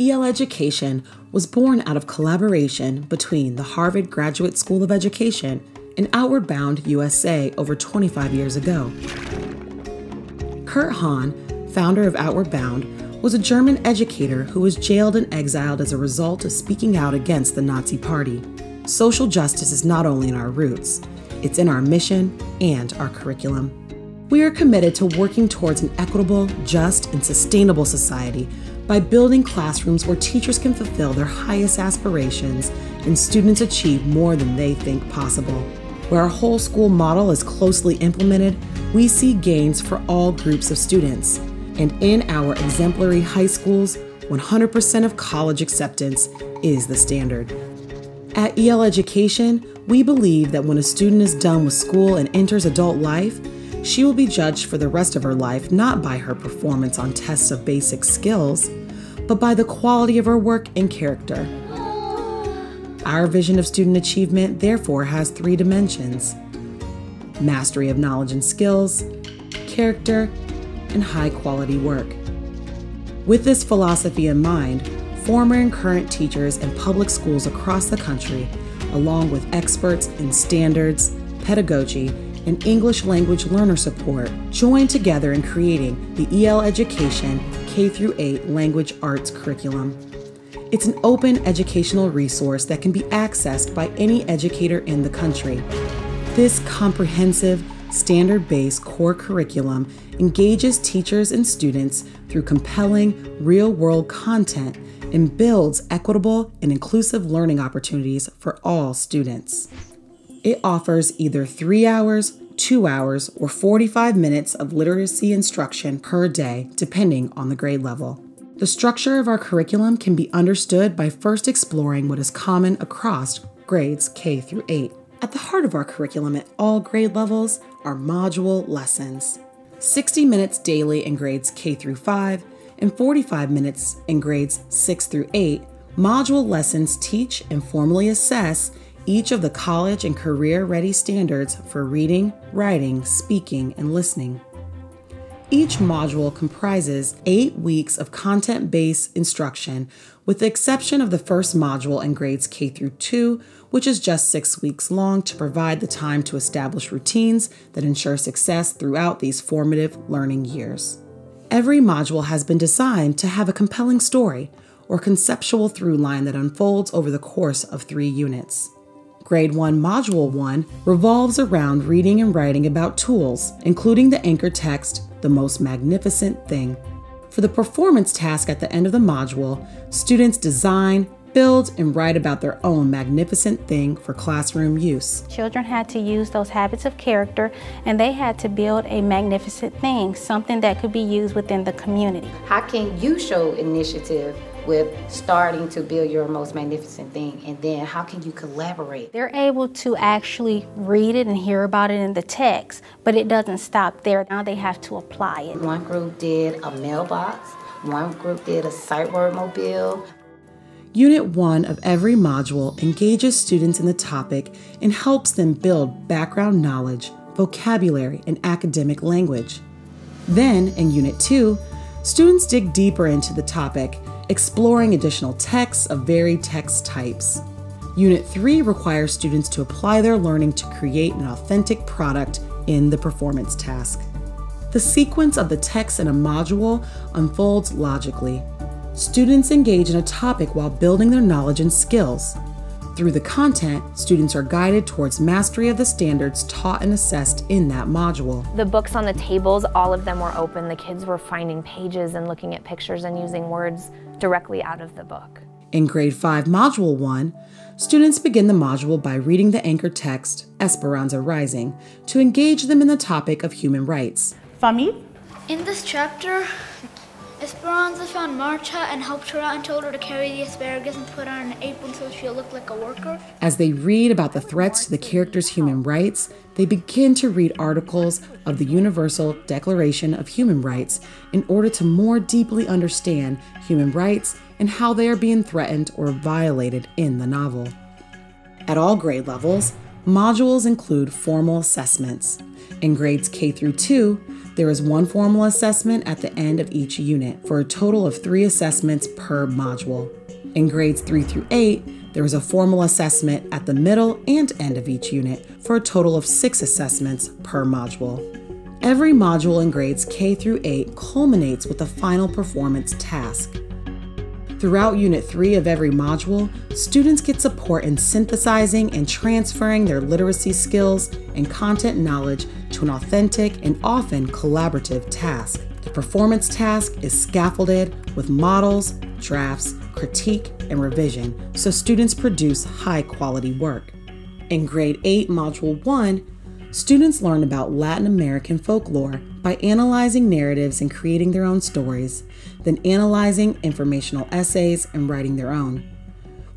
EL Education was born out of collaboration between the Harvard Graduate School of Education and Outward Bound USA over 25 years ago. Kurt Hahn, founder of Outward Bound, was a German educator who was jailed and exiled as a result of speaking out against the Nazi Party. Social justice is not only in our roots, it's in our mission and our curriculum. We are committed to working towards an equitable, just, and sustainable society by building classrooms where teachers can fulfill their highest aspirations and students achieve more than they think possible. Where our whole school model is closely implemented, we see gains for all groups of students. And in our exemplary high schools, 100% of college acceptance is the standard. At EL Education, we believe that when a student is done with school and enters adult life, she will be judged for the rest of her life not by her performance on tests of basic skills, but by the quality of her work and character. Our vision of student achievement therefore has 3 dimensions: mastery of knowledge and skills, character, and high-quality work. With this philosophy in mind, former and current teachers in public schools across the country, along with experts in standards, pedagogy, and English language learner support, join together in creating the EL Education K-8 Language Arts curriculum. It's an open educational resource that can be accessed by any educator in the country. This comprehensive, standard-based core curriculum engages teachers and students through compelling, real-world content and builds equitable and inclusive learning opportunities for all students. It offers either 3 hours, 2 hours, or 45 minutes of literacy instruction per day, depending on the grade level. The structure of our curriculum can be understood by first exploring what is common across grades K through 8. At the heart of our curriculum at all grade levels are module lessons. 60 minutes daily in grades K through 5 and 45 minutes in grades 6 through 8, module lessons teach and formally assess each of the college and career-ready standards for reading, writing, speaking, and listening. Each module comprises 8 weeks of content-based instruction, with the exception of the first module in grades K through 2, which is just 6 weeks long to provide the time to establish routines that ensure success throughout these formative learning years. Every module has been designed to have a compelling story or conceptual through line that unfolds over the course of 3 units. Grade 1 Module 1 revolves around reading and writing about tools, including the anchor text, The Most Magnificent Thing. For the performance task at the end of the module, students design, build, and write about their own magnificent thing for classroom use. Children had to use those habits of character, and they had to build a magnificent thing, something that could be used within the community. How can you show initiative with starting to build your most magnificent thing, and then how can you collaborate? They're able to actually read it and hear about it in the text, but it doesn't stop there. Now they have to apply it. One group did a mailbox, one group did a sight word mobile. Unit 1 of every module engages students in the topic and helps them build background knowledge, vocabulary, and academic language. Then, in Unit 2, students dig deeper into the topic, exploring additional texts of varied text types. Unit 3 requires students to apply their learning to create an authentic product in the performance task. The sequence of the text in a module unfolds logically. Students engage in a topic while building their knowledge and skills. Through the content, students are guided towards mastery of the standards taught and assessed in that module. The books on the tables, all of them were open. The kids were finding pages and looking at pictures and using words directly out of the book. In Grade 5 Module 1, students begin the module by reading the anchor text, Esperanza Rising, to engage them in the topic of human rights. Famille? In this chapter, Esperanza found Marcha and helped her out and told her to carry the asparagus and put on an apron so she'll look like a worker. As they read about the threats to the character's human rights, they begin to read articles of the Universal Declaration of Human Rights in order to more deeply understand human rights and how they are being threatened or violated in the novel. At all grade levels, Modules include formal assessments. In grades K through 2, there is one formal assessment at the end of each unit for a total of 3 assessments per module. In grades 3 through 8, there is a formal assessment at the middle and end of each unit for a total of 6 assessments per module. Every module in grades K through 8 culminates with a final performance task. Throughout Unit 3 of every module, students get support in synthesizing and transferring their literacy skills and content knowledge to an authentic and often collaborative task. The performance task is scaffolded with models, drafts, critique, and revision, so students produce high-quality work. In Grade 8, Module 1, students learn about Latin American folklore by analyzing narratives and creating their own stories, then analyzing informational essays and writing their own.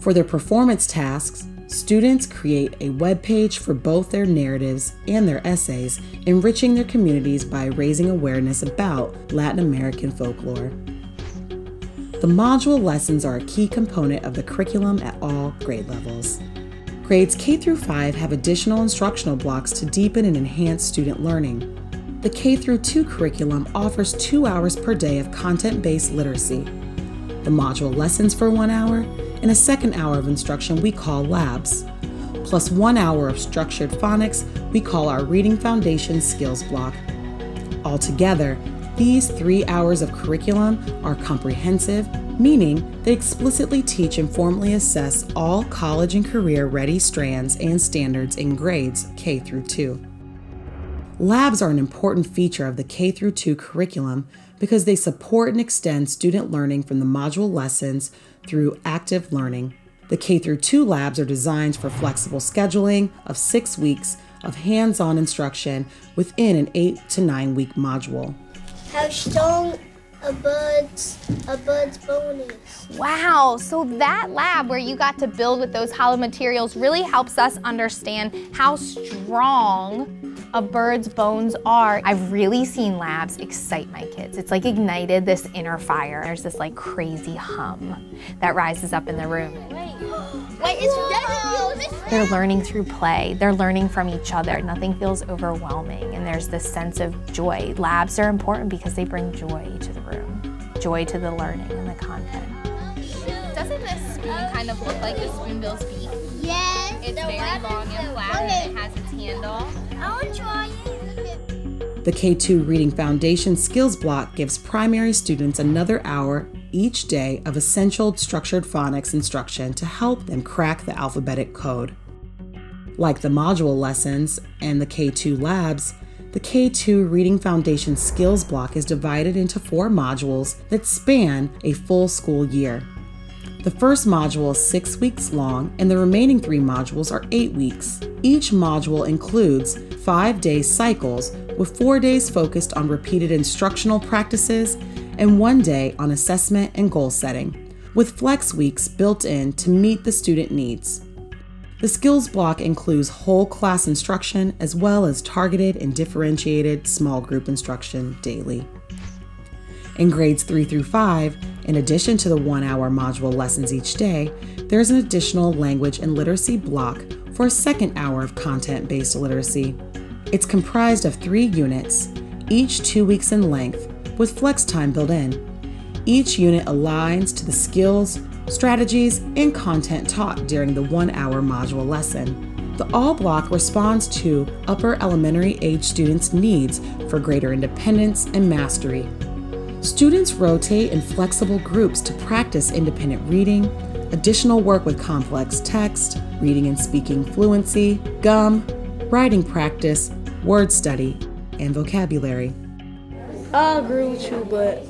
For their performance tasks, students create a web page for both their narratives and their essays, enriching their communities by raising awareness about Latin American folklore. The module lessons are a key component of the curriculum at all grade levels. Grades K through 5 have additional instructional blocks to deepen and enhance student learning. The K through 2 curriculum offers 2 hours per day of content-based literacy. The module lessons for 1 hour and a second hour of instruction we call labs, plus 1 hour of structured phonics we call our Reading Foundation Skills block. Altogether, these 3 hours of curriculum are comprehensive, meaning they explicitly teach and formally assess all college and career-ready strands and standards in grades K through 2. Labs are an important feature of the K through 2 curriculum because they support and extend student learning from the module lessons through active learning. The K through 2 labs are designed for flexible scheduling of 6 weeks of hands-on instruction within an 8 to 9 week module. How strong a bird's bone is. Wow, so that lab where you got to build with those hollow materials really helps us understand how strong a bird's bones are. I've really seen labs excite my kids. It's like ignited this inner fire. There's this like crazy hum that rises up in the room. Wait, They're learning through play. They're learning from each other. Nothing feels overwhelming, and there's this sense of joy. Labs are important because they bring joy to the room, joy to the learning and the content. Doesn't this spoon kind of look like the spoonbill's beak? Yes. It's very long and flat, and it has its handle. I want to try it. The K2 Reading Foundation Skills block gives primary students another hour each day of essential structured phonics instruction to help them crack the alphabetic code. Like the module lessons and the K2 labs, the K2 Reading Foundation Skills block is divided into 4 modules that span a full school year. The first module is 6 weeks long, and the remaining 3 modules are 8 weeks. Each module includes 5-day cycles with 4 days focused on repeated instructional practices and 1 day on assessment and goal setting, with flex weeks built in to meet the student needs. The skills block includes whole class instruction as well as targeted and differentiated small group instruction daily. In grades 3 through 5, in addition to the 1 hour module lessons each day, there's an additional language and literacy block for a second hour of content-based literacy. It's comprised of 3 units, each 2 weeks in length, with flex time built in. Each unit aligns to the skills, strategies, and content taught during the 1 hour module lesson. The all block responds to upper elementary age students' needs for greater independence and mastery. Students rotate in flexible groups to practice independent reading, additional work with complex text, reading and speaking fluency, gum, writing practice, word study, and vocabulary. I agree with you, but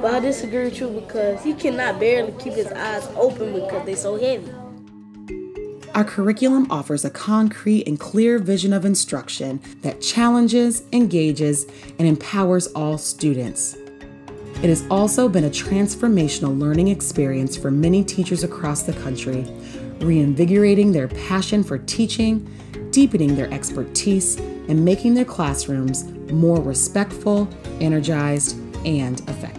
I disagree with you because he cannot barely keep his eyes open because they're so heavy. Our curriculum offers a concrete and clear vision of instruction that challenges, engages, and empowers all students. It has also been a transformational learning experience for many teachers across the country, reinvigorating their passion for teaching, deepening their expertise, and making their classrooms more respectful, energized, and effective.